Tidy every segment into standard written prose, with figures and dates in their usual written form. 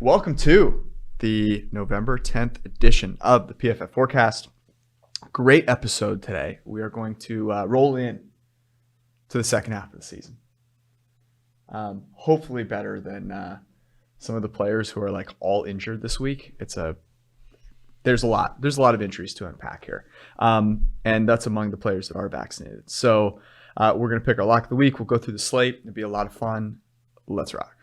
Welcome to the November 10th edition of the PFF Forecast. Great episode today. We are going to roll in to the second half of the season. Hopefully better than some of the players who are like all injured this week. There's a lot of injuries to unpack here. And that's among the players that are vaccinated. So we're going to pick our lock of the week. We'll go through the slate. It'll be a lot of fun. Let's rock.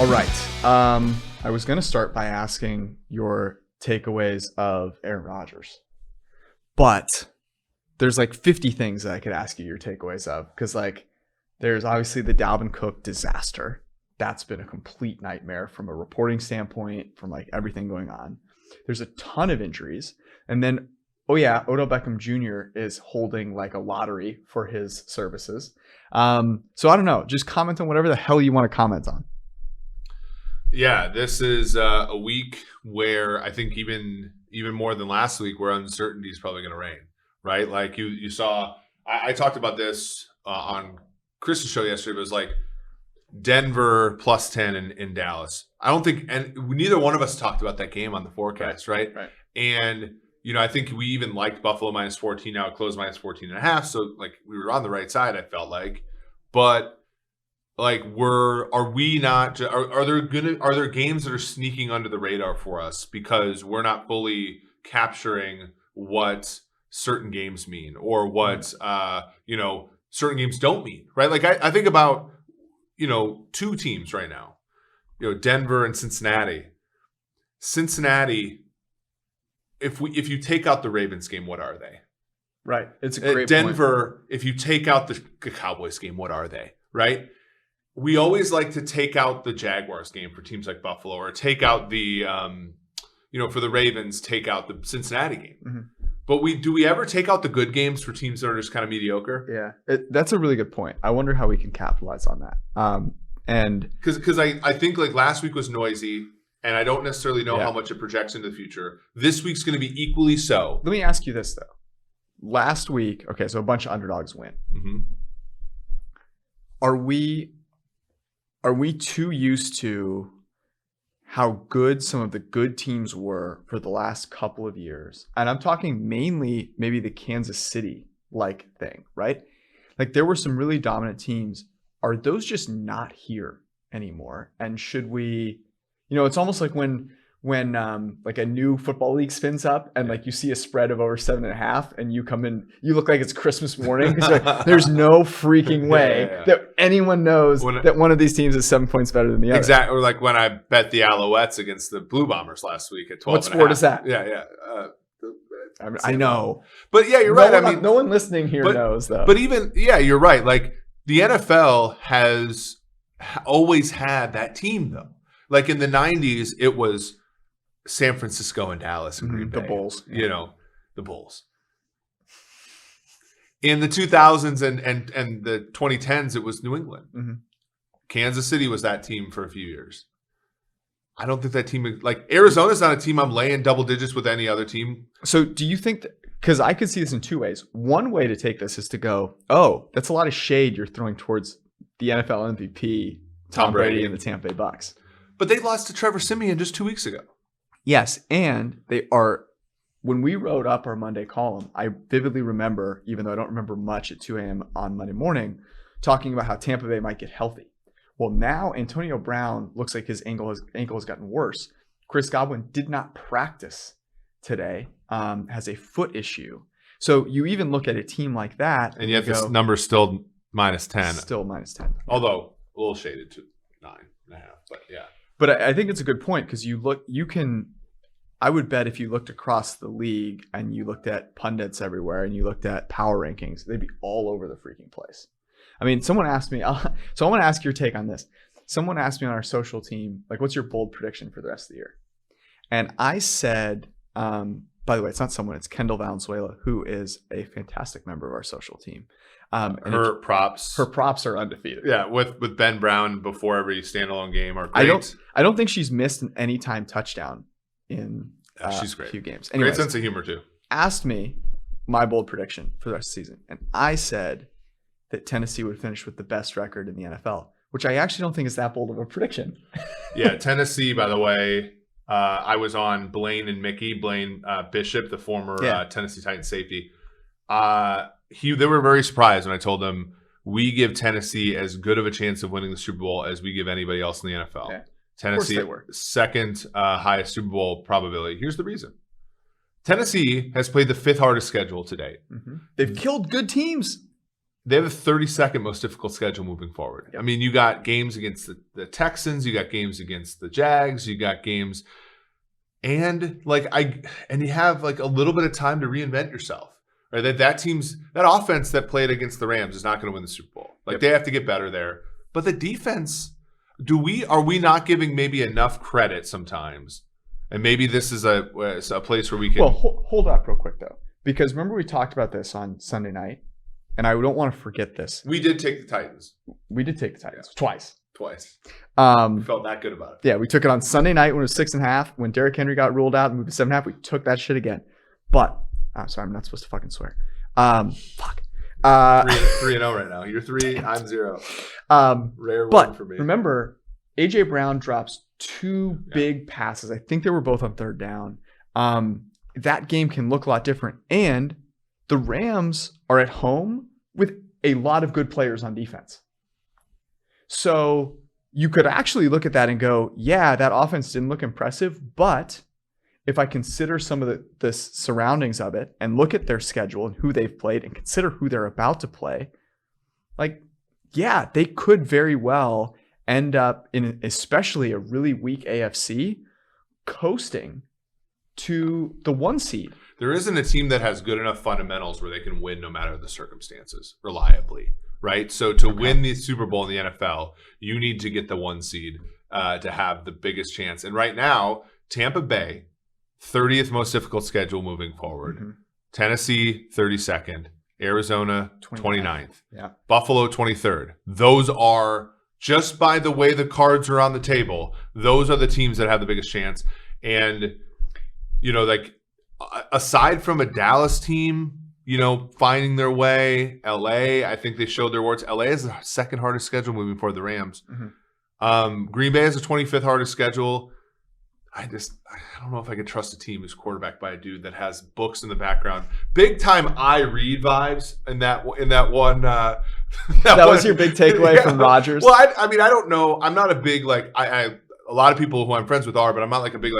All right. I was going to start by asking your takeaways of Aaron Rodgers, but there's like 50 things that I could ask you your takeaways of, because like there's obviously the Dalvin Cook disaster. That's been a complete nightmare from a reporting standpoint, from like everything going on. There's a ton of injuries. And then, Odell Beckham Jr. is holding like a lottery for his services. So I don't know. Just comment on whatever the hell you want to comment on. Yeah, this is a week where I think even more than last week, where uncertainty is probably going to reign, right? Like you saw, I talked about this on Chris's show yesterday, but it was like Denver plus 10 in Dallas. I don't think, and neither one of us talked about that game on the forecast, right? And, I think we even liked Buffalo minus 14. Now it closed minus 14.5. So like we were on the right side, I felt like. But like are there games that are sneaking under the radar for us because we're not fully capturing what certain games mean or what certain games don't mean, right? Like I think about two teams right now, Denver and Cincinnati. If you take out the Ravens game, what are they? Right. It's a great Denver, point. If you take out the Cowboys game, what are they? Right? We always like to take out the Jaguars game for teams like Buffalo, or take out the, for the Ravens, take out the Cincinnati game. Mm-hmm. But do we ever take out the good games for teams that are just kind of mediocre? Yeah, that's a really good point. I wonder how we can capitalize on that. And because I think like last week was noisy, and I don't necessarily know how much it projects into the future. This week's going to be equally so. Let me ask you this though. Last week, so a bunch of underdogs win. Mm-hmm. Are we too used to how good some of the good teams were for the last couple of years? And I'm talking mainly maybe the Kansas City-like thing, right? Like there were some really dominant teams. Are those just not here anymore? And should we, it's almost like when like a new football league spins up and like you see a spread of over 7.5 and you come in, you look like it's Christmas morning because like, there's no freaking way that anyone knows that one of these teams is 7 points better than the other. Exactly. Or like when I bet the Alouettes against the Blue Bombers last week at 12. What sport is that? Yeah. I know. But yeah, you're right. No one listening here knows though. But even, you're right. Like the NFL has always had that team though. Like in the 90s, it was San Francisco and Dallas and Green Bay. The Bulls. The Bulls. In the 2000s and the 2010s, it was New England. Mm-hmm. Kansas City was that team for a few years. I don't think that team, like Arizona's not a team I'm laying double digits with any other team. So do you think because I could see this in two ways. One way to take this is to go, that's a lot of shade you're throwing towards the NFL MVP, Tom Brady and the Tampa Bay Bucks. But they lost to Trevor Siemian just 2 weeks ago. Yes, and they are, when we wrote up our Monday column, I vividly remember, even though I don't remember much at 2 a.m. on Monday morning, talking about how Tampa Bay might get healthy. Well, now Antonio Brown looks like his ankle has gotten worse. Chris Godwin did not practice today, has a foot issue. So you even look at a team like that. And yet this number's still minus 10. Still minus 10. Although a little shaded to 9.5, but yeah. But I think it's a good point because I would bet if you looked across the league and you looked at pundits everywhere and you looked at power rankings, they'd be all over the freaking place. I mean, someone asked me, so I want to ask your take on this. Someone asked me on our social team, like, what's your bold prediction for the rest of the year? And I said by the way, it's not someone, it's Kendall Valenzuela, who is a fantastic member of our social team. And Her props are undefeated. Yeah, with Ben Brown before every standalone game are great. I don't think she's missed an anytime touchdown in she's great. a few games. Anyways, great sense of humor too. Asked me my bold prediction for the rest of the season, and I said that Tennessee would finish with the best record in the NFL, which I actually don't think is that bold of a prediction. Yeah, Tennessee, by the way, I was on Blaine and Mickey, Blaine Bishop, the former Tennessee Titans safety. They were very surprised when I told them we give Tennessee as good of a chance of winning the Super Bowl as we give anybody else in the NFL. Yeah. Tennessee, second highest Super Bowl probability. Here's the reason. Tennessee has played the 5th hardest schedule to date. Mm-hmm. They've killed good teams. They have the 32nd most difficult schedule moving forward. Yep. I mean, you got games against the Texans, you got games against the Jags, you got games, and you have like a little bit of time to reinvent yourself. Right? That offense that played against the Rams is not going to win the Super Bowl. They have to get better there. But the defense, are we not giving maybe enough credit sometimes? And maybe this is a place where we can. Well, hold up real quick though, because remember we talked about this on Sunday night, and I don't want to forget this. We did take the Titans. We did take the Titans twice. We felt that good about it. Yeah, we took it on Sunday night when it was 6.5. When Derrick Henry got ruled out and moved to 7.5, we took that shit again. But sorry, I'm not supposed to fucking swear. Fuck. 3-0 right now. You're 3. I'm 0. Rare one for me. Remember, AJ Brown drops 2 big passes. I think they were both on 3rd down. That game can look a lot different. And the Rams are at home with a lot of good players on defense. So you could actually look at that and go, yeah, that offense didn't look impressive, but if I consider some of the surroundings of it and look at their schedule and who they've played and consider who they're about to play, they could very well end up in especially a really weak AFC coasting to the 1 seed. There isn't a team that has good enough fundamentals where they can win no matter the circumstances reliably, right? So to win the Super Bowl in the NFL, you need to get the 1 seed to have the biggest chance. And right now, Tampa Bay, 30th most difficult schedule moving forward. Mm-hmm. Tennessee, 32nd. Arizona, 29th. Yeah. Buffalo, 23rd. Those are, just by the way the cards are on the table, those are the teams that have the biggest chance. And, aside from a Dallas team, finding their way, LA, I think they showed their warts. LA is the 2nd hardest schedule moving forward, the Rams. Mm-hmm. Green Bay is the 25th hardest schedule. I don't know if I can trust a team who's quarterbacked by a dude that has books in the background. Big time I read vibes in that one. That was your big takeaway from Rodgers. Well, I mean, I don't know. I'm not a big a lot of people who I'm friends with are, but I'm not like a big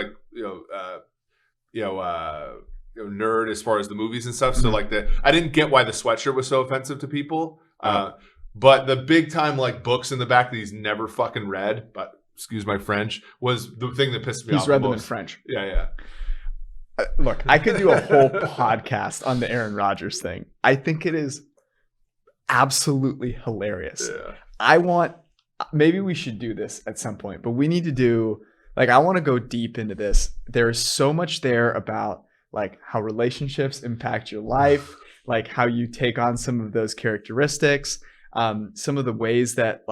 nerd as far as the movies and stuff. So I didn't get why the sweatshirt was so offensive to people. But the big time books in the back that he's never fucking read, but excuse my French, was the thing that pissed me off. He's read them in French. Yeah. Look, I could do a whole podcast on the Aaron Rodgers thing. I think it is absolutely hilarious. Yeah. Maybe we should do this at some point, but we need to do, I want to go deep into this. There is so much there about how relationships impact your life, how you take on some of those characteristics, some of the ways that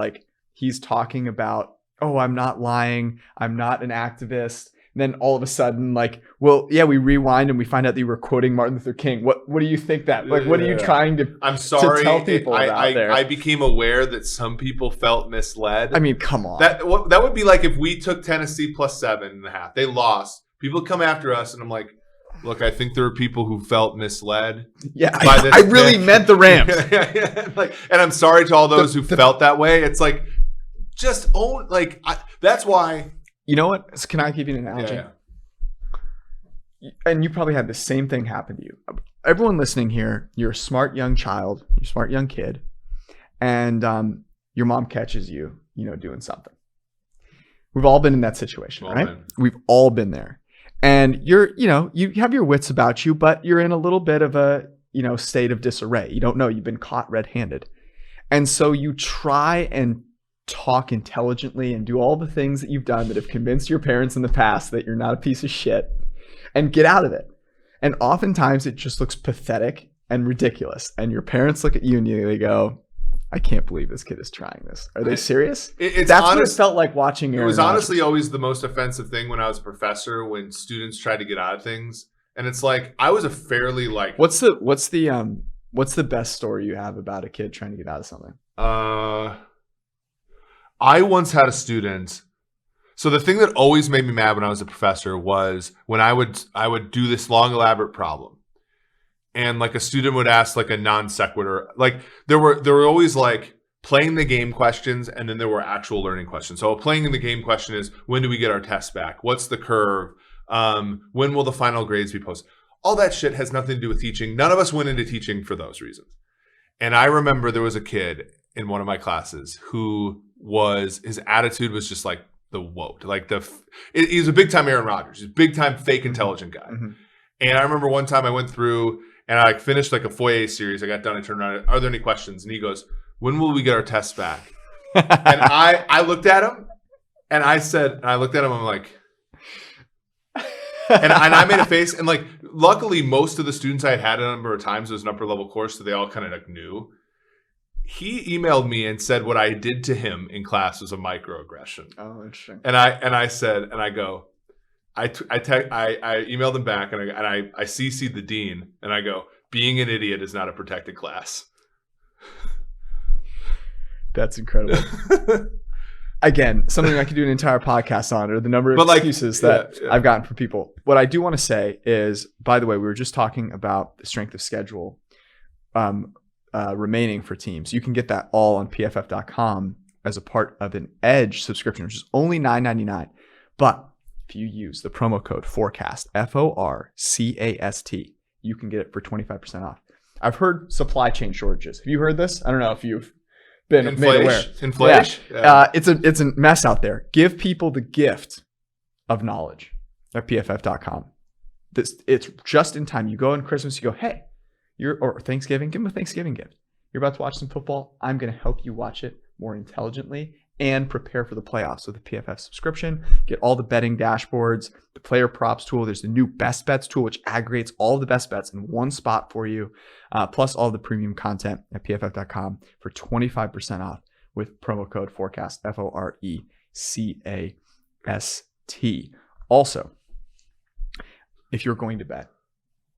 he's talking about, oh, I'm not lying, I'm not an activist. And then all of a sudden, we rewind and we find out that you were quoting Martin Luther King. What do you think that? What are you trying to? I'm sorry. To tell people about there? I became aware that some people felt misled. I mean, come on. That would be like if we took Tennessee plus 7.5. They lost. People come after us, and I'm like, look, I think there are people who felt misled. Yeah, I really meant the Rams. And I'm sorry to all those who felt that way. It's just own. That's why. You know what? Can I give you an analogy? Yeah. And you probably had the same thing happen to you. Everyone listening here, you're a smart young child, you're a smart young kid, and your mom catches you, doing something. We've all been in that situation, right? We've all been there. And you have your wits about you, but you're in a little bit of a, state of disarray. You don't know. You've been caught red-handed. And so you try and talk intelligently and do all the things that you've done that have convinced your parents in the past that you're not a piece of shit and get out of it. And oftentimes it just looks pathetic and ridiculous. And your parents look at you and they go, I can't believe this kid is trying this. Are they serious? That's what it felt like watching Aaron Rodgers. Honestly always the most offensive thing when I was a professor, when students tried to get out of things. And it's like, I was a fairly like... What's the best story you have about a kid trying to get out of something? I once had a student. So the thing that always made me mad when I was a professor was when I would do this long, elaborate problem. And like a student would ask like a non sequitur. Like there were always like playing the game questions, and then there were actual learning questions. So playing in the game question is, when do we get our tests back? What's the curve? When will the final grades be posted? All that shit has nothing to do with teaching. None of us went into teaching for those reasons. And I remember there was a kid in one of my classes who his attitude was just like the woke. Like he's a big time Aaron Rodgers. He's a big time fake intelligent guy. Mm-hmm. And I remember one time I went through and I finished like a Foyer series. I got done. I turned around. Are there any questions? And he goes, when will we get our tests back? And I looked at him and I looked at him. I'm like, and I made a face. And like, luckily, most of the students I had a number of times, it was an upper level course, so they all kind of like knew. He emailed me and said what I did to him in class was a microaggression. Oh, interesting. And I said, and I go, I emailed him back and I CC'd the dean and I go, being an idiot is not a protected class. That's incredible. Again, something I could do an entire podcast on, or the number of excuses that I've gotten from people. What I do want to say is, by the way, we were just talking about the strength of schedule remaining for teams. You can get that all on PFF.com as a part of an Edge subscription, which is only $9.99. But if you use the promo code FORCAST, FORCAST, you can get it for 25% off. I've heard supply chain shortages. Have you heard this? I don't know if you've been made aware. Inflation. Yeah. It's a mess out there. Give people the gift of knowledge at PFF.com. It's just in time. You go on Christmas, you go, hey, or Thanksgiving, give them a Thanksgiving gift. You're about to watch some football. I'm going to help you watch it more intelligently and prepare for the playoffs with a PFF subscription. Get all the betting dashboards, the player props tool. There's the new best bets tool, which aggregates all the best bets in one spot for you, plus all the premium content at PFF.com for 25% off with promo code FORCAST, FORECAST. Also, if you're going to bet,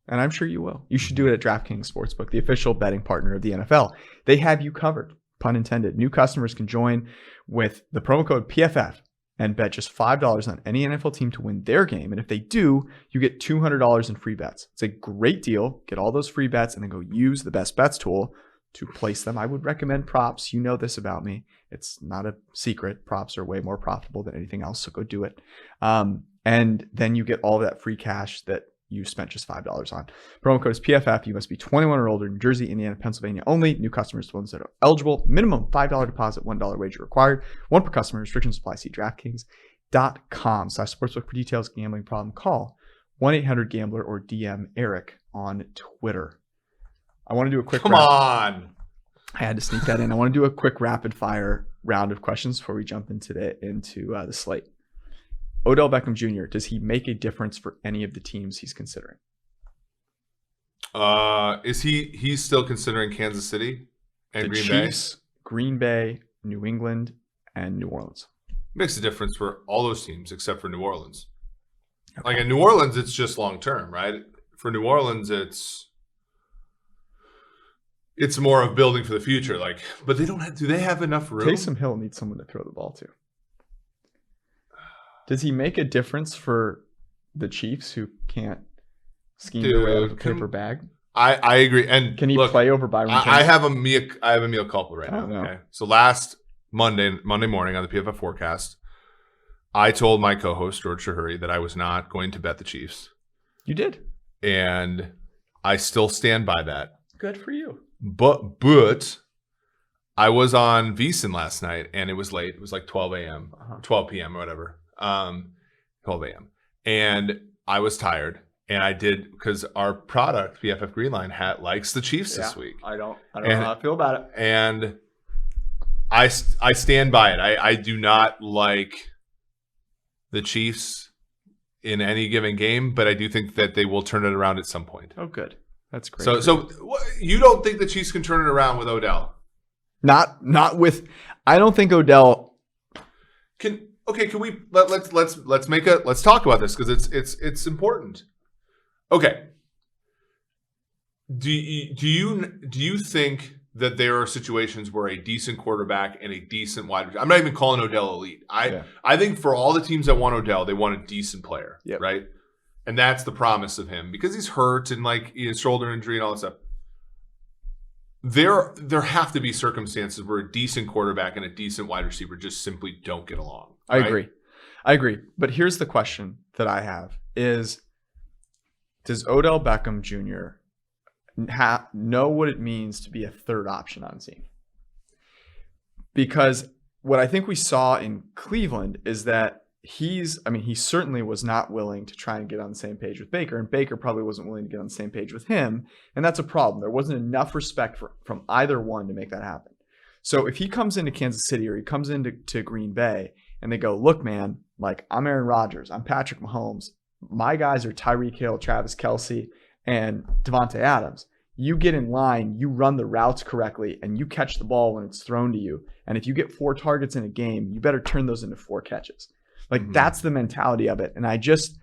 and I'm sure you will, you should do it at DraftKings Sportsbook, the official betting partner of the NFL. They have you covered. Pun intended. New customers can join with the promo code PFF and bet just $5 on any NFL team to win their game. And if they do, you get $200 in free bets. It's a great deal. Get all those free bets and then go use the best bets tool to place them. I would recommend props. You know this about me. It's not a secret. Props are way more profitable than anything else, so go do it. And then you get all that free cash that you spent just $5 on. Promo code is PFF. You must be 21 or older, New Jersey, Indiana, Pennsylvania only. New customers, the ones that are eligible. Minimum $5 deposit, $1 wager required. One per customer. Restrictions apply. See DraftKings.com/sportsbook for details. Gambling problem, call 1-800-GAMBLER or DM Eric on Twitter. I want to do a quick I had to sneak that in. I want to do a quick rapid fire round of questions before we jump into the slate. Odell Beckham Jr., does he make a difference for any of the teams he's considering? Is he's still considering Kansas City and the Green Chiefs, Bay? Green Bay, New England, and New Orleans. Makes a difference for all those teams except for New Orleans. Okay. Like in New Orleans, it's just long term, right? For New Orleans, it's more of building for the future. Like, but they don't have. Do they have enough room? Taysom Hill needs someone to throw the ball to. Does he make a difference for the Chiefs who can't scheme their way out of a paper bag? I agree. And can he play over Byron Jones? I have a mea culpa right now. Okay. So last Monday morning on the PFF forecast, I told my co-host George Chahrouri that I was not going to bet the Chiefs. You did. And I still stand by that. Good for you. But I was on VSiN last night and it was late. It was like 12 a.m., 12 p.m. or whatever. 12 a.m. And I was tired. And I did, because our product, PFF Greenline, likes the Chiefs this week. I don't know how I feel about it. And I stand by it. I do not like the Chiefs in any given game, but I do think that they will turn it around at some point. Oh, good. That's great. So you don't think the Chiefs can turn it around with Odell? Not with. I don't think Odell can. Okay, can we let's talk about this because it's important. Okay. Do you think that there are situations where a decent quarterback and a decent wide receiver, I'm not even calling Odell elite. I think for all the teams that want Odell, they want a decent player, right? And that's the promise of him because he's hurt and like he has shoulder injury and all that stuff. There have to be circumstances where a decent quarterback and a decent wide receiver just simply don't get along. Right? I agree. But here's the question that I have is, does Odell Beckham Jr. know what it means to be a third option on team? Because what I think we saw in Cleveland is that he certainly was not willing to try and get on the same page with Baker, and Baker probably wasn't willing to get on the same page with him, and that's a problem. There wasn't enough respect from either one to make that happen. So if he comes into Kansas City or he comes into Green Bay and they go, look, man, like I'm Aaron Rodgers, I'm Patrick Mahomes, my guys are Tyreek Hill, Travis Kelce, and Devontae Adams. You get in line, you run the routes correctly, and you catch the ball when it's thrown to you. And if you get 4 targets in a game, you better turn those into 4 catches. Like that's the mentality of it. And I just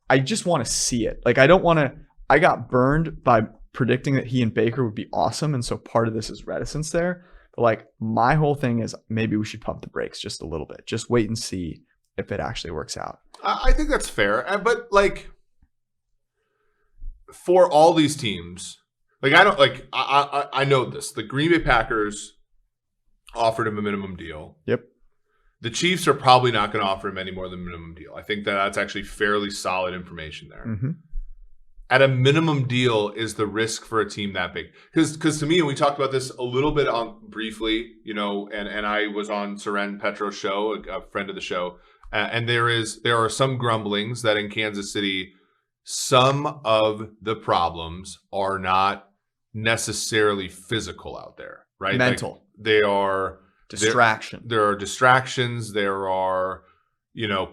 want to see it. Like I got burned by predicting that he and Baker would be awesome. And so part of this is reticence there. But like my whole thing is maybe we should pump the brakes just a little bit. Just wait and see if it actually works out. I think that's fair. But like for all these teams, like I know this. The Green Bay Packers offered him a minimum deal. Yep. The Chiefs are probably not going to offer him any more than a minimum deal. I think that's actually fairly solid information there. Mm-hmm. At a minimum deal is the risk for a team that big. Because to me, and we talked about this a little bit briefly, and I was on Soren Petro's show, a friend of the show, and there are some grumblings that in Kansas City, some of the problems are not necessarily physical out there, right? Mental. Like they are distraction. There are distractions. There are,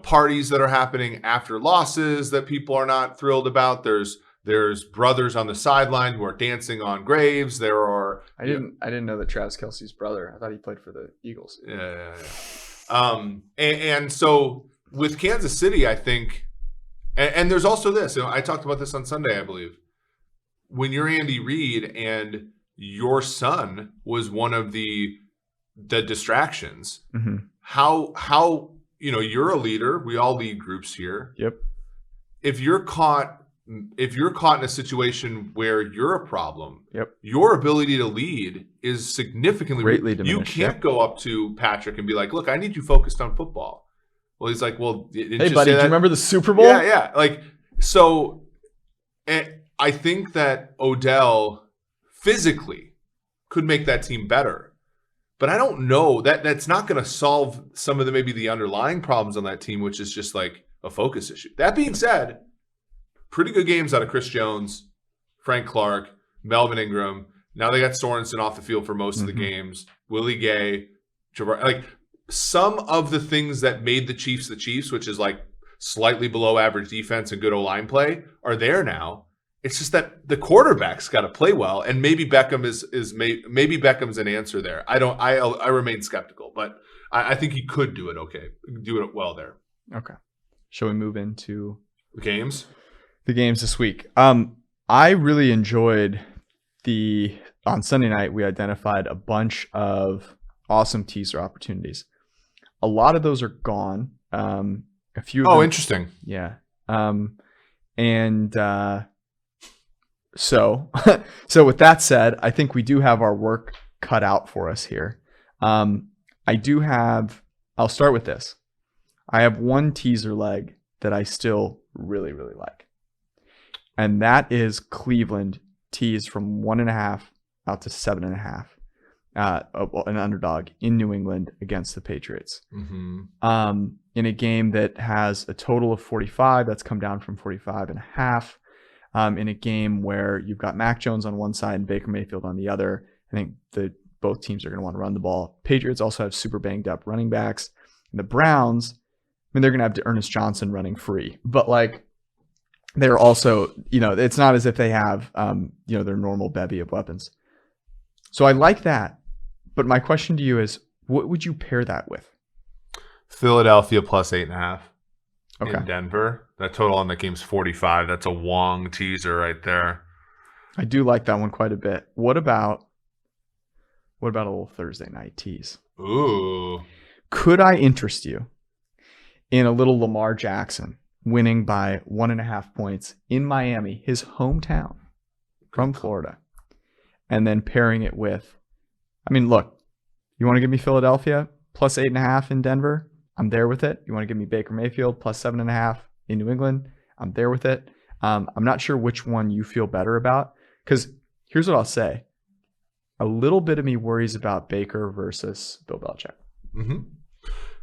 parties that are happening after losses that people are not thrilled about. There's brothers on the sideline who are dancing on graves. There are. I didn't know that Travis Kelce's brother. I thought he played for the Eagles. Yeah. And so with Kansas City, I think, and there's also this. I talked about this on Sunday, I believe. When you're Andy Reid and your son was one of the distractions, mm-hmm. how you're a leader. We all lead groups here. Yep. If you're caught in a situation where you're a problem, yep. your ability to lead is significantly greatly diminished. You can't go up to Patrick and be like, "Look, I need you focused on football." Well, he's like, "Well, hey, buddy, do you remember the Super Bowl?" Yeah. Like so, I think that Odell physically could make that team better. But I don't know that's not going to solve some of maybe the underlying problems on that team, which is just like a focus issue. That being said, pretty good games out of Chris Jones, Frank Clark, Melvin Ingram. Now they got Sorensen off the field for most of the games. Willie Gay, like some of the things that made the Chiefs, which is like slightly below average defense and good O-line play, are there now. It's just that the quarterback's got to play well, and maybe Beckham maybe Beckham's an answer there. I remain skeptical, but I think he could do it well there. Okay, shall we move into the games? The games this week. I really enjoyed on Sunday night. We identified a bunch of awesome teaser opportunities. A lot of those are gone. A few. Oh, interesting. Yeah. So with that said, I think we do have our work cut out for us here. I'll start with this. I have one teaser leg that I still really, really like. And that is Cleveland teased from 1.5 out to 7.5. An underdog in New England against the Patriots. Mm-hmm. In a game that has a total of 45, that's come down from 45.5. In a game where you've got Mac Jones on one side and Baker Mayfield on the other. I think both teams are going to want to run the ball. Patriots also have super banged up running backs. And the Browns, mean, they're going to have Ernest Johnson running free, but like they're also, it's not as if they have, their normal bevy of weapons. So I like that. But my question to you is, what would you pair that with? Philadelphia plus 8.5 Okay. in Denver. That total on that game's 45. That's a Wong teaser right there. I do like that one quite a bit. What about a little Thursday night tease? Ooh. Could I interest you in a little Lamar Jackson winning by 1.5 points in Miami, his hometown, from Florida, and then pairing it with, look, you want to give me Philadelphia plus 8.5 in Denver? I'm there with it. You want to give me Baker Mayfield plus 7.5 in New England? I'm there with it. I'm not sure which one you feel better about, because here's what I'll say. A little bit of me worries about Baker versus Bill Belichick. Mm-hmm.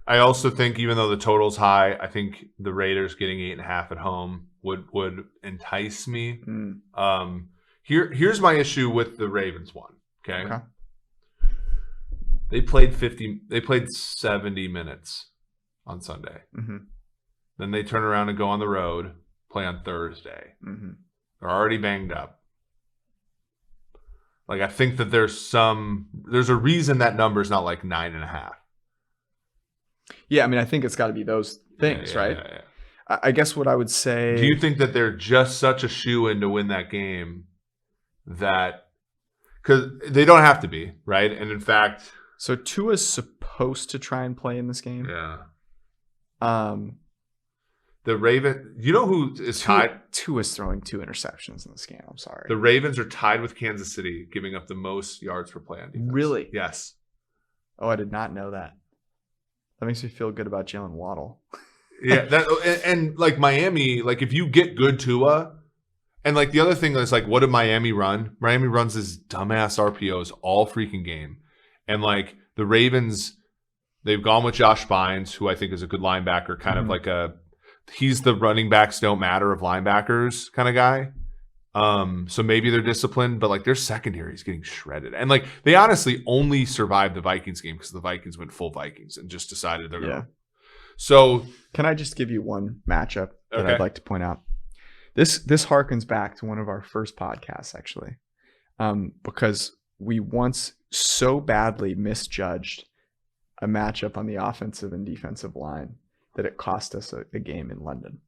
I also think, even though the total's high, I think the Raiders getting 8.5 at home would entice me. Here's my issue with the Ravens one. Okay. They played 70 minutes on Sunday. Mm-hmm. Then they turn around and go on the road, play on Thursday. Mm-hmm. They're already banged up. Like, I think that there's a reason that number's not like 9.5. Yeah, I think it's got to be those things, right? Yeah. I guess what I would say... Do you think that they're just such a shoo-in to win that game that... Because they don't have to be, right? And in fact... So Tua's supposed to try and play in this game? Yeah. The Ravens... You know who is tied? Tua's throwing 2 interceptions in this game. I'm sorry. The Ravens are tied with Kansas City, giving up the most yards per play on defense. Really? Yes. Oh, I did not know that. That makes me feel good about Jalen Waddle. Yeah, and like Miami, like if you get good Tua, and like the other thing is like, what did Miami run? Miami runs this dumbass RPOs all freaking game, and like the Ravens, they've gone with Josh Bynes, who I think is a good linebacker, kind of like he's the running backs don't matter of linebackers kind of guy. So maybe they're disciplined, but like their secondary is getting shredded. And like they honestly only survived the Vikings game because the Vikings went full Vikings and just decided they're going to. So can I just give you one matchup that I'd like to point out? This harkens back to one of our first podcasts, actually, because we once so badly misjudged a matchup on the offensive and defensive line that it cost us a game in London.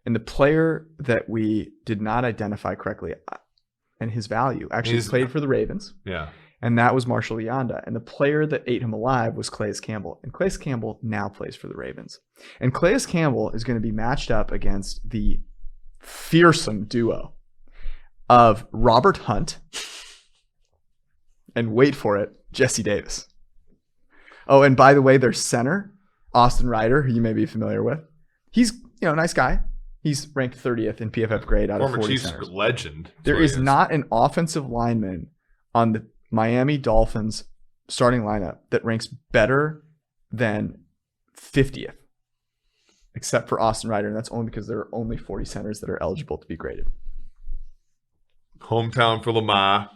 And the player that we did not identify correctly and his value actually played for the Ravens. Yeah. And that was Marshall Yanda. And the player that ate him alive was Calais Campbell. And Calais Campbell now plays for the Ravens. And Calais Campbell is going to be matched up against the fearsome duo of Robert Hunt and, wait for it, Jesse Davis. Oh, and by the way, their center, Austin Ryder, who you may be familiar with. He's, a nice guy. He's ranked 30th in PFF grade out of 40 Chiefs centers. Legend. There is not an offensive lineman on the Miami Dolphins starting lineup that ranks better than 50th, except for Austin Ryder, and that's only because there are only 40 centers that are eligible to be graded. Hometown for Lamar.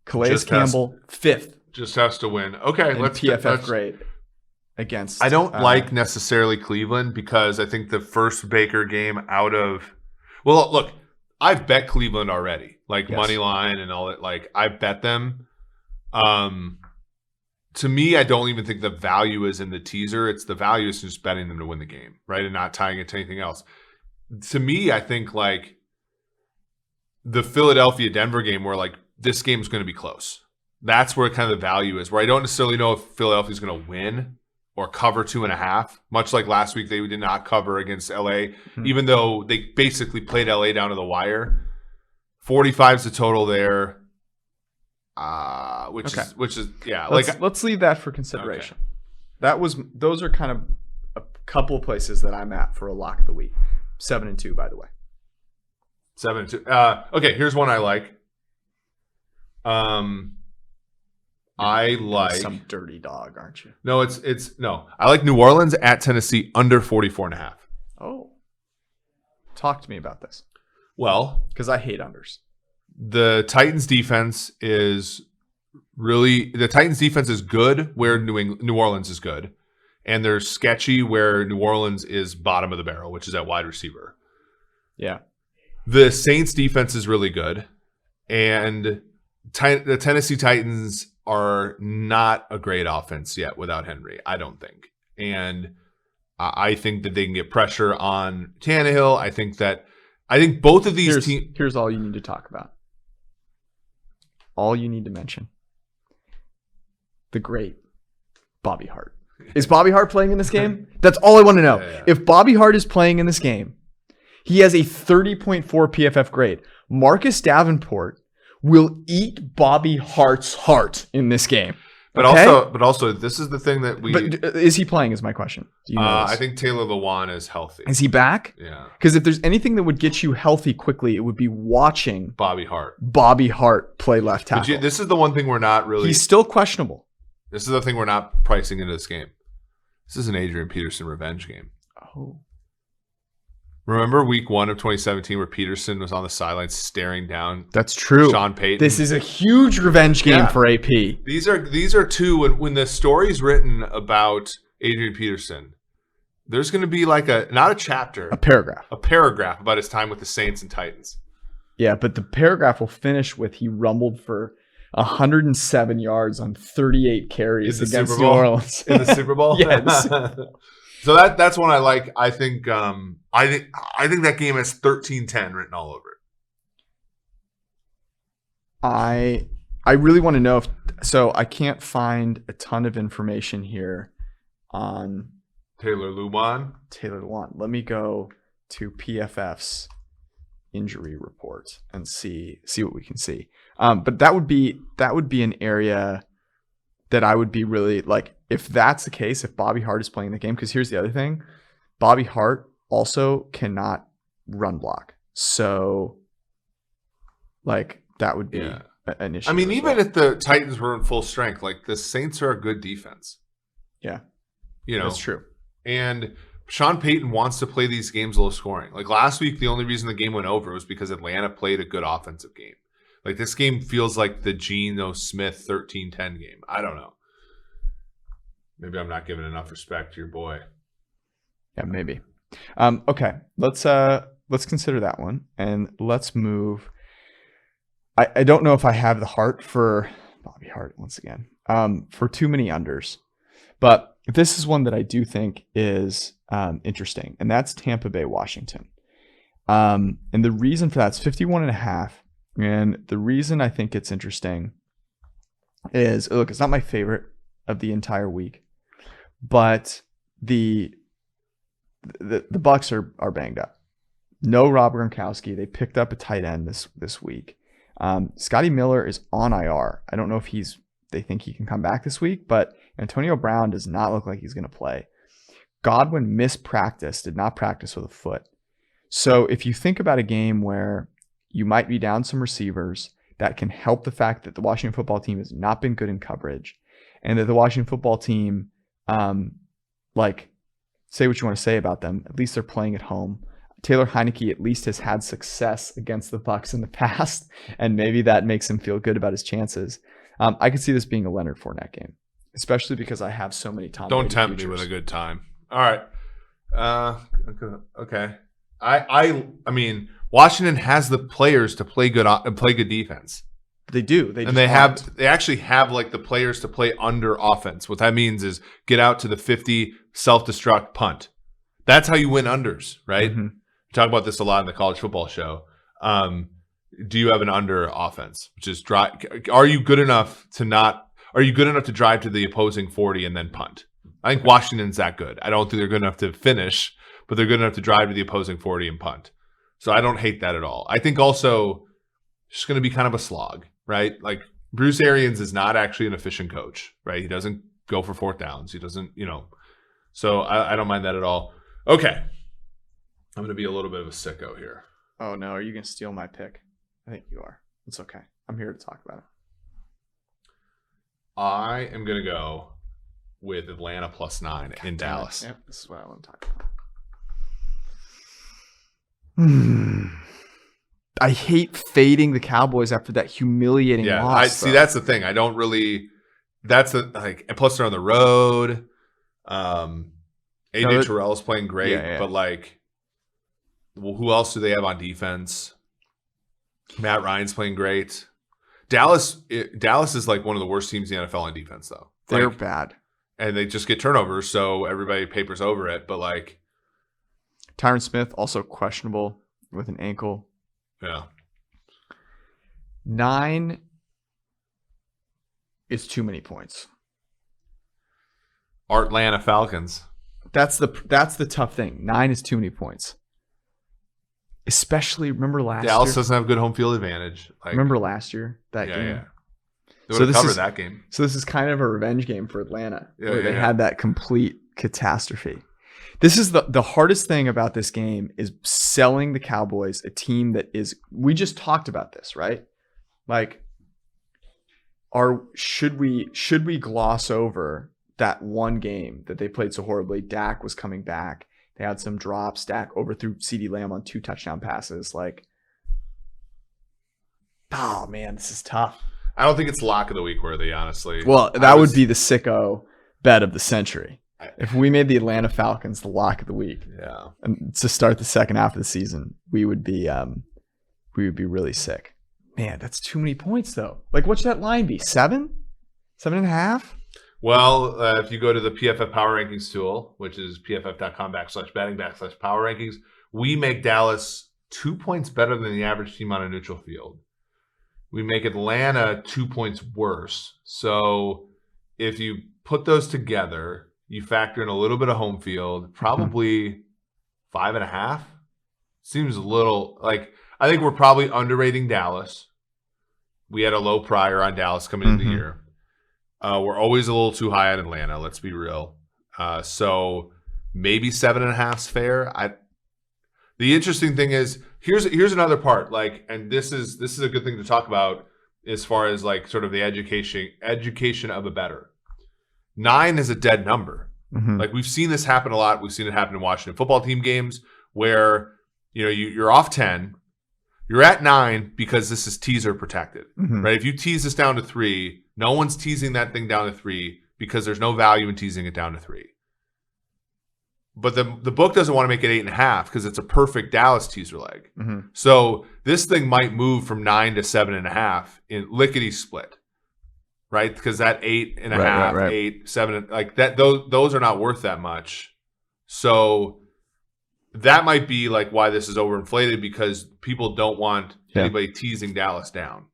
Calais Campbell, 5th. Just has to win. Okay, let's PFF grade. Against, I don't like necessarily Cleveland because I think the first Baker game out of, well, look, I've bet Cleveland already, like money line and all that. Like I've bet them. To me, I don't even think the value is in the teaser. It's the value is just betting them to win the game, right, and not tying it to anything else. To me, I think like the Philadelphia Denver game, where like this game is going to be close. That's where kind of the value is. Where I don't necessarily know if Philadelphia is going to win or cover 2.5, much like last week they did not cover against LA, even though they basically played LA down to the wire. 45 is the total there, which is let's leave that for consideration. Okay. Those are kind of a couple places that I'm at for a lock of the week. 7-2, by the way. 7-2. Okay, here's one I like. I like some dirty dog, aren't you? No, no. I like New Orleans at Tennessee under 44.5. Oh. Talk to me about this. Well, because I hate unders. The Titans defense is good where New Orleans is good. and they're sketchy where New Orleans is bottom of the barrel, which is at wide receiver. Yeah. The Saints defense is really good, and the Tennessee Titans are not a great offense yet without Henry, I don't think. And I think that they can get pressure on Tannehill. I think both of these teams. Here's all you need to talk about. All you need to mention. The great Bobby Hart. Is Bobby Hart playing in this game? That's all I want to know. Yeah. If Bobby Hart is playing in this game, he has a 30.4 PFF grade. Marcus Davenport will eat Bobby Hart's heart in this game. But okay? also, this is the thing that we. But is he playing? Is my question. Do you know I think Taylor Lewan is healthy. Is he back? Yeah. Because if there's anything that would get you healthy quickly, it would be watching Bobby Hart play left tackle. This is the one thing we're not really. He's still questionable. This is the thing we're not pricing into this game. This is an Adrian Peterson revenge game. Oh. Remember week 1 of 2017 where Peterson was on the sidelines staring down? That's true. Sean Payton. This is a huge revenge game for AP. These are two. When the story's written about Adrian Peterson, there's going to be like not a chapter, a paragraph about his time with the Saints and Titans. Yeah, but the paragraph will finish with he rumbled for 107 yards on 38 carries against New Orleans in the Super Bowl. Yes. So that's one I like. I think that game has 13-10 written all over it. I really want to know so I can't find a ton of information here on Taylor Lewan. Let me go to PFF's injury report and see what we can see. But that would be an area that I would be really like, if that's the case, if Bobby Hart is playing the game, because here's the other thing. Bobby Hart also cannot run block. So like that would be an issue. I mean, even if the Titans were in full strength, like the Saints are a good defense. Yeah. That's true. And Sean Payton wants to play these games low scoring. Like last week, the only reason the game went over was because Atlanta played a good offensive game. Like this game feels like the Geno Smith 13-10 game. I don't know. Maybe I'm not giving enough respect to your boy. Yeah, maybe. Okay, let's consider that one, and let's move. I don't know if I have the heart for Bobby Hart once again. For too many unders, but this is one that I do think is interesting, and that's Tampa Bay, Washington. And the reason for that's 51.5. And the reason I think it's interesting is, look, it's not my favorite of the entire week, but the Bucs are banged up. No Rob Gronkowski. They picked up a tight end this week. Scotty Miller is on IR. I don't know if they think he can come back this week, but Antonio Brown does not look like he's going to play. Godwin missed practice, did not practice with a foot. So if you think about a game where you might be down some receivers, that can help the fact that the Washington football team has not been good in coverage, and that the Washington football team, say what you want to say about them, at least they're playing at home. Taylor Heineke at least has had success against the Bucs in the past, and maybe that makes him feel good about his chances. I could see this being a Leonard Fournette game, especially because I have so many Tom Brady Don't tempt futures. me with a good time. All right. Okay. I mean, Washington has the players to play good defense. They do. They actually have like the players to play under offense. What that means is get out to the 50, self-destruct, punt. That's how you win unders, right? Mm-hmm. We talk about this a lot in the college football show. Do you have an under offense? Which is drive. Are you good enough to drive to the opposing 40 and then punt? I think Washington's that good. I don't think they're good enough to finish, but they're good enough to drive to the opposing 40 and punt. So I don't hate that at all. I think also it's just going to be kind of a slog, right? Like Bruce Arians is not actually an efficient coach, right? He doesn't go for fourth downs. He doesn't, So I don't mind that at all. Okay. I'm going to be a little bit of a sicko here. Oh, no. Are you going to steal my pick? I think you are. It's okay. I'm here to talk about it. I am going to go with Atlanta +9 in Dallas. Yep, this is what I want to talk about. I hate fading the Cowboys after that humiliating loss. That's the thing. I don't really. That's and plus they're on the road. AJ Terrell's playing great, yeah. but like, well, who else do they have on defense? Matt Ryan's playing great. Dallas is like one of the worst teams in the NFL on defense, though. They're like, bad. And they just get turnovers, so everybody papers over it. But like, Tyron Smith also questionable with an ankle. Yeah. 9 is too many points. Atlanta Falcons. That's the tough thing. 9 is too many points. Especially, remember last year? Dallas doesn't have good home field advantage. Like, remember last year, that game? Yeah. They would have covered that game. So this is kind of a revenge game for Atlanta, where they had that complete catastrophe. This is the hardest thing about this game is selling the Cowboys, a team that is, we just talked about this, right? Like, should we gloss over that one game that they played so horribly? Dak was coming back. They had some drops. Dak overthrew CeeDee Lamb on 2 touchdown passes. Like, oh man, this is tough. I don't think it's lock of the week worthy, honestly. Well, that would be the sicko bet of the century. If we made the Atlanta Falcons the lock of the week, and to start the second half of the season, we would be really sick. Man, that's too many points though. Like, what should that line be? 7? 7.5? Well, if you go to the PFF Power Rankings tool, which is pff.com/betting/power rankings, we make Dallas 2 points better than the average team on a neutral field. We make Atlanta 2 points worse. So if you put those together, you factor in a little bit of home field, probably 5.5. Seems a little like, I think we're probably underrating Dallas. We had a low prior on Dallas coming into the year. We're always a little too high on Atlanta. Let's be real. So maybe 7.5 is fair. The interesting thing is, here's another part. Like, and this is a good thing to talk about as far as like sort of the education of a bettor. 9 is a dead number. Like, we've seen this happen a lot. We've seen it happen in Washington football team games where you're off 10. You're at 9 because this is teaser protected, right? If you tease this down to 3, no one's teasing that thing down to 3 because there's no value in teasing it down to 3. But the book doesn't want to make it 8.5 because it's a perfect Dallas teaser leg. So this thing might move from 9 to 7.5 in lickety split, right? Because that 8.5, right. 8, 7, like that, those are not worth that much. So that might be like why this is overinflated, because people don't want anybody teasing Dallas down.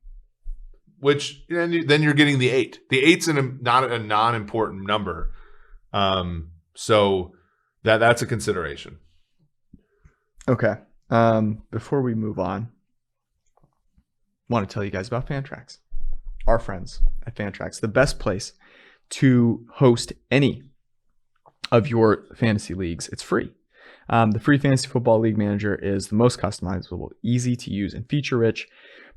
Which then you're getting the 8. The 8's not a non-important number, so that's a consideration. Okay. Before we move on, I want to tell you guys about Fantrax. Our friends at Fantrax, the best place to host any of your fantasy leagues. It's free. The free Fantasy Football League Manager is the most customizable, easy to use, and feature-rich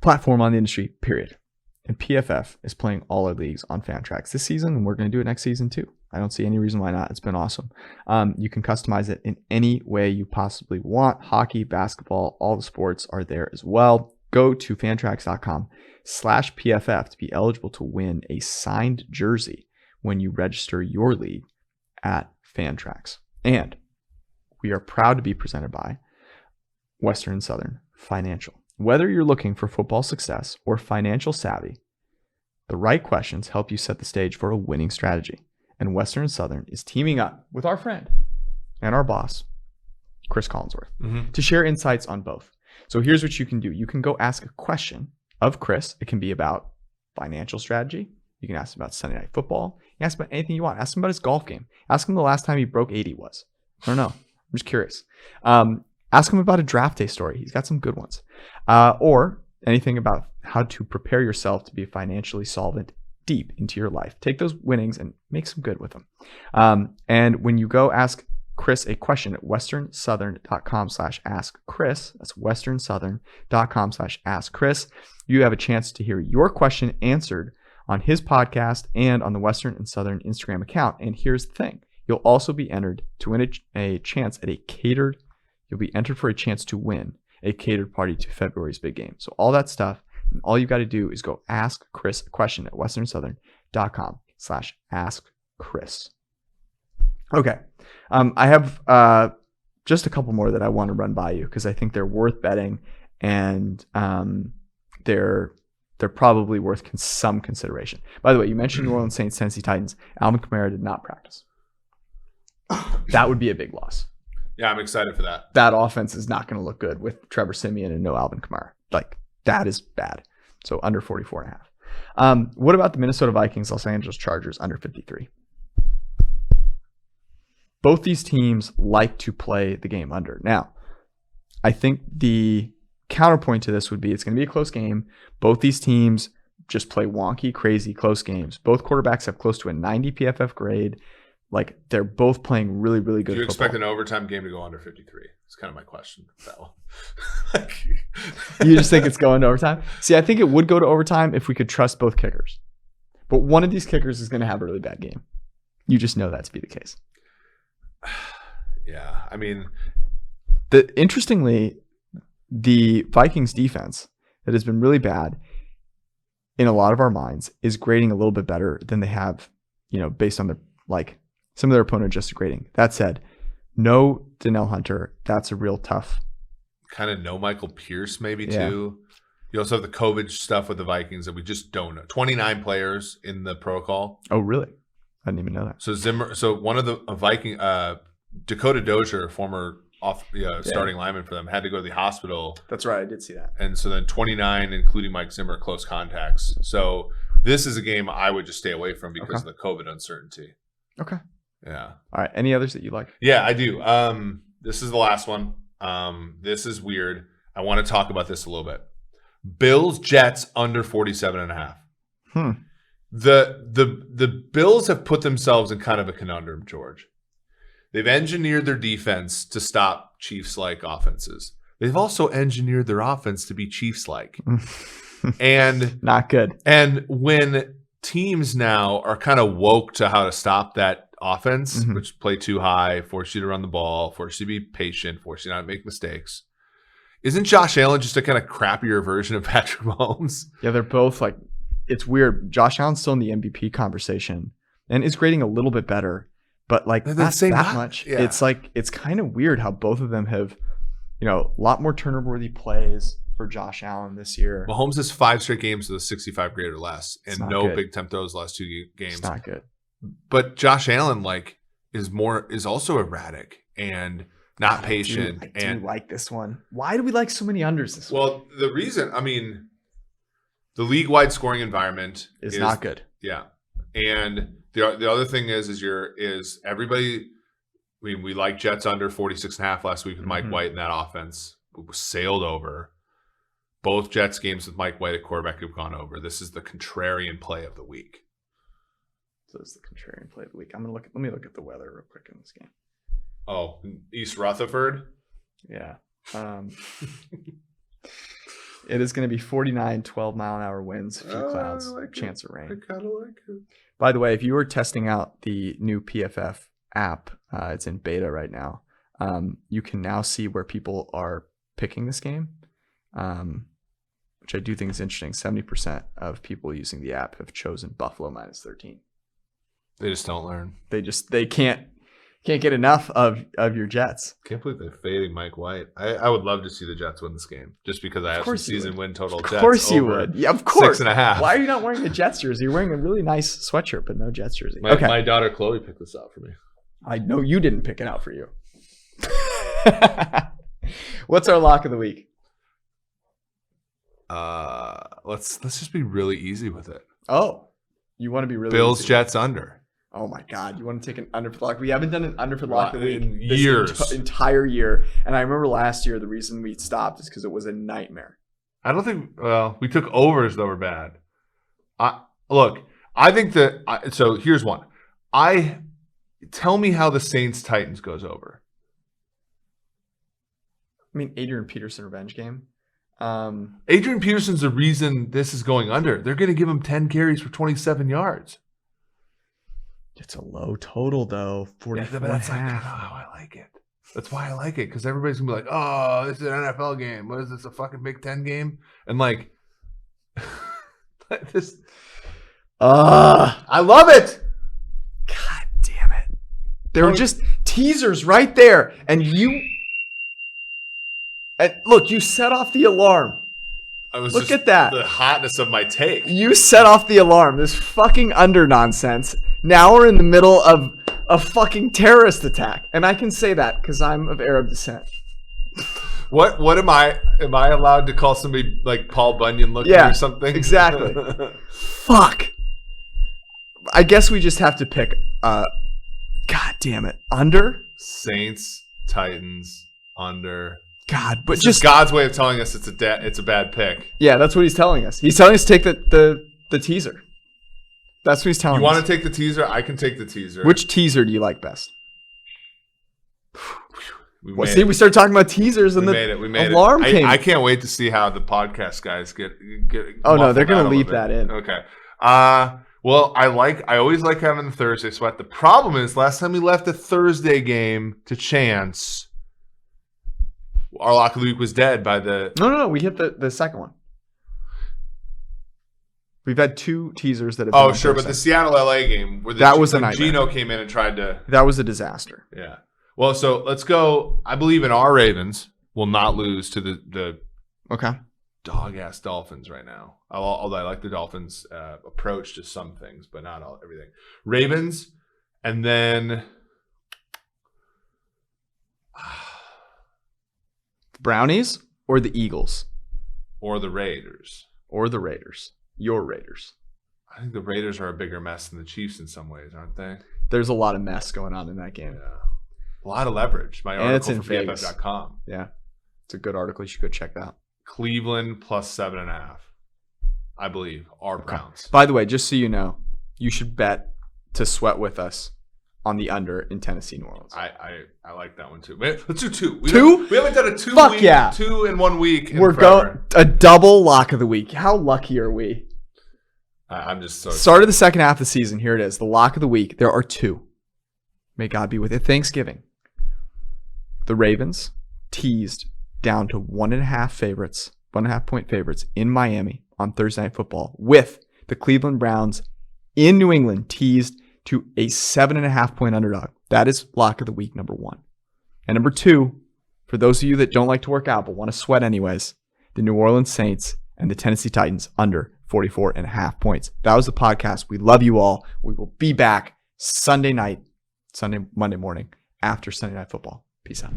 platform on the industry, period. And PFF is playing all our leagues on Fantrax this season, and we're going to do it next season too. I don't see any reason why not. It's been awesome. You can customize it in any way you possibly want. Hockey, basketball, all the sports are there as well. Go to fantrax.com/PFF to be eligible to win a signed jersey when you register your league at Fantrax. And we are proud to be presented by Western and Southern Financial. Whether you're looking for football success or financial savvy, the right questions help you set the stage for a winning strategy. And Western and Southern is teaming up with our friend and our boss, Cris Collinsworth, to share insights on both. So here's what you can do. You can go ask a question of Cris. It can be about financial strategy. You can ask him about Sunday Night Football. You can ask him about anything you want. Ask him about his golf game. Ask him the last time he broke 80 was. I don't know. I'm just curious. Ask him about a draft day story. He's got some good ones. Or anything about how to prepare yourself to be financially solvent deep into your life. Take those winnings and make some good with them. And when you go ask Cris a question at westernsouthern.com/askCris, that's westernsouthern.com/askCris, you have a chance to hear your question answered on his podcast and on the Western and Southern Instagram account. And here's the thing. You'll also be entered to win a chance at a catered. You'll be entered for a chance to win a catered party to February's big game. So all that stuff, and all you've got to do is go ask Cris a question at westernsouthern.com/askCris. Okay. I have just a couple more that I want to run by you because I think they're worth betting, and they're probably worth some consideration. By the way, you mentioned New Orleans Saints, Tennessee Titans. Alvin Kamara did not practice. That would be a big loss. Yeah, I'm excited for that. That offense is not going to look good with Trevor Siemian and no Alvin Kamara. Like, that is bad. So under 44.5. What about the Minnesota Vikings, Los Angeles Chargers under 53? Both these teams like to play the game under. Now, I think the counterpoint to this would be it's going to be a close game. Both these teams just play wonky, crazy, close games. Both quarterbacks have close to a 90 PFF grade. Like, they're both playing really, really good football. Do you expect football. an overtime game to go under 53? It's kind of my question. You just think it's going to overtime? See, I think it would go to overtime if we could trust both kickers. But one of these kickers is going to have a really bad game. You just know that to be the case. Yeah, I mean, interestingly, the Vikings defense that has been really bad in a lot of our minds is grading a little bit better than they have, based on some of their opponent adjusted grading. That said, no Danielle Hunter. That's a real tough. Kind of no Michael Pierce maybe too. You also have the COVID stuff with the Vikings that we just don't know. 29 players in the protocol. Oh, really? I didn't even know that. So Zimmer. So one of the Viking, Dakota Dozier, former starting lineman for them, had to go to the hospital. That's right. I did see that. And so then 29, including Mike Zimmer, close contacts. So this is a game I would just stay away from because of the COVID uncertainty. Okay. Yeah. All right. Any others that you like? Yeah, I do. This is the last one. This is weird. I want to talk about this a little bit. Bills Jets under 47.5. The Bills have put themselves in kind of a conundrum, George. They've engineered their defense to stop Chiefs-like offenses. They've also engineered their offense to be Chiefs-like. And not good. And when teams now are kind of woke to how to stop that offense, which play too high, force you to run the ball, force you to be patient, force you not to make mistakes. Isn't Josh Allen just a kind of crappier version of Patrick Mahomes? Yeah, they're both like, it's weird. Josh Allen's still in the MVP conversation and is grading a little bit better, but like not that much. Yeah. It's like, it's kind of weird how both of them have, a lot more turnover-worthy plays for Josh Allen this year. Mahomes has 5 straight games with a 65 grade or less and no good. Big Time throws last 2 games. It's not good. But Josh Allen is also erratic and not patient. I do like this one. Why do we like so many unders this week? Well, the reason, the league-wide scoring environment is not good. Yeah. And the other thing is everybody, we like Jets under 46.5 last week with Mike White in that offense. It was sailed over. Both Jets games with Mike White at quarterback have gone over. This is the contrarian play of the week. So it's the contrarian play of the week. Let me look at the weather real quick in this game. Oh, East Rutherford? Yeah. It is going to be 49, 12-mile-an-hour winds, a few clouds, chance of rain. I kind of like it. By the way, if you were testing out the new PFF app, it's in beta right now, you can now see where people are picking this game, which I do think is interesting. 70% of people using the app have chosen Buffalo minus 13. They just don't learn. They can't get enough of your Jets. Can't believe they're fading Mike White. I would love to see the Jets win this game just because I have some season win total Jets. Of course you would. Yeah, of course. 6.5. Why are you not wearing a Jets jersey? You're wearing a really nice sweatshirt, but no Jets jersey. My daughter Chloe picked this out for me. I know you didn't pick it out for you. What's our lock of the week? Let's just be really easy with it. Oh, you want to be really Bills easy. Jets under. Oh my God! You want to take an under for the lock? We haven't done an under for the lock of the week in years, entire year. And I remember last year the reason we stopped is because it was a nightmare. I don't think. Well, we took overs that were bad. I think that. So here's one. Tell me how the Saints Titans goes over. Adrian Peterson revenge game. Adrian Peterson's the reason this is going under. They're going to give him 10 carries for 27 yards. It's a low total, though. 44 but that's how I like it. That's why I like it, because everybody's going to be like, oh, this is an NFL game. What is this, a fucking Big Ten game? And I love it. God damn it. They were just teasers right there. And look, you set off the alarm. Look at that. The hotness of my take. You set off the alarm. This fucking under nonsense. Now we're in the middle of a fucking terrorist attack. And I can say that because I'm of Arab descent. What am I? Am I allowed to call somebody like Paul Bunyan looking or something? Exactly. Fuck. I guess we just have to pick. God damn it. Under? Saints, Titans, under. God, but this just is God's way of telling us it's a bad pick. Yeah, that's what he's telling us. He's telling us to take the teaser. That's what he's telling us. You want to take the teaser? I can take the teaser. Which teaser do you like best? We started talking about teasers and the alarm came. I can't wait to see how the podcast guys get. Oh no, they're gonna leave that in. Okay. Well, I always like having the Thursday sweat. The problem is, last time we left the Thursday game to chance, our lock of the week was dead by the. No. We hit the second one. We've had two teasers that have been. Oh, sure, but the Seattle LA game where that was a nightmare. Gino came in and tried to. That was a disaster. Yeah. Well, so let's go. I believe in our Ravens will not lose to the dog-ass Dolphins right now. Although I like the Dolphins' approach to some things, but not everything. Ravens, and then Brownies or the Eagles? Or the Raiders. Or the Raiders. Your Raiders. I think the Raiders are a bigger mess than the Chiefs in some ways, aren't they? There's a lot of mess going on in that game. Yeah. A lot of leverage. My article from PFF.com. Yeah. It's a good article. You should go check that out. Cleveland plus 7.5. I believe. Our Browns. By the way, just so you know, you should bet to sweat with us on the under in Tennessee, New Orleans. I like that one too. Let's do two. Two? We haven't done a 2 Fuck week, yeah. 2 in 1 week. We're going a double lock of the week. How lucky are we? I'm just so start of the second half of the season. Here it is. The lock of the week. There are two. May God be with it. Thanksgiving. The Ravens teased down to 1.5 point favorites in Miami on Thursday Night Football, with the Cleveland Browns in New England teased to a 7.5 point underdog. That is lock of the week number 1. And number 2, for those of you that don't like to work out but want to sweat anyways, the New Orleans Saints and the Tennessee Titans under 44.5 points. That was the podcast. We love you all. We will be back Monday morning after Sunday Night Football. Peace out.